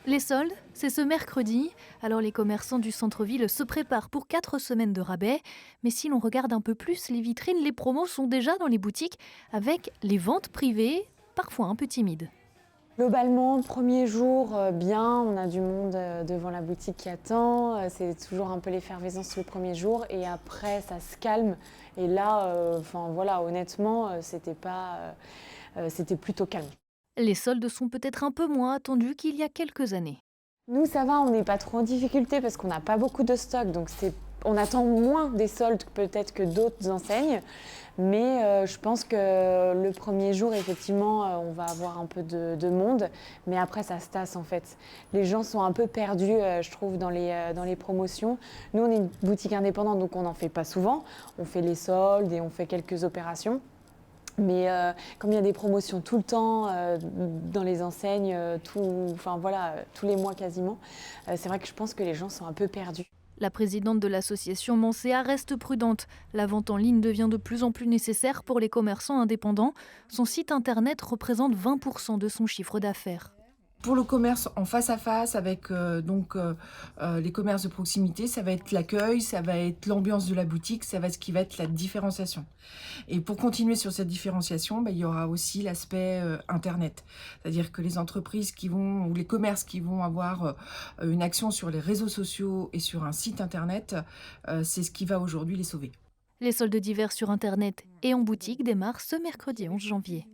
Les soldes, c'est ce mercredi. Alors les commerçants du centre-ville se préparent pour 4 semaines de rabais. Mais si l'on regarde un peu plus les vitrines, les promos sont déjà dans les boutiques avec les ventes privées, parfois un peu timides. Globalement, premier jour, bien, on a du monde devant la boutique qui attend. C'est toujours un peu l'effervescence le premier jour et après ça se calme. Et là, enfin voilà, honnêtement, c'était plutôt calme. Les soldes sont peut-être un peu moins attendus qu'il y a quelques années. Nous, ça va, on n'est pas trop en difficulté parce qu'on n'a pas beaucoup de stock, donc on attend moins des soldes peut-être que d'autres enseignes. Mais je pense que le premier jour, effectivement, on va avoir un peu de monde, mais après, ça se tasse en fait. Les gens sont un peu perdus, je trouve, dans les promotions. Nous, on est une boutique indépendante, donc on n'en fait pas souvent. On fait les soldes et on fait quelques opérations. Mais comme il y a des promotions tout le temps dans les enseignes, enfin voilà, tous les mois quasiment, c'est vrai que je pense que les gens sont un peu perdus. La présidente de l'association Mancéa reste prudente. La vente en ligne devient de plus en plus nécessaire pour les commerçants indépendants. Son site internet représente 20% de son chiffre d'affaires. Pour le commerce en face à face avec les commerces de proximité, ça va être l'accueil, ça va être l'ambiance de la boutique, ça va être ce qui va être la différenciation. Et pour continuer sur cette différenciation, il y aura aussi l'aspect internet. C'est-à-dire que les entreprises ou les commerces qui vont avoir une action sur les réseaux sociaux et sur un site internet, c'est ce qui va aujourd'hui les sauver. Les soldes d'hiver sur internet et en boutique démarrent ce mercredi 11 janvier.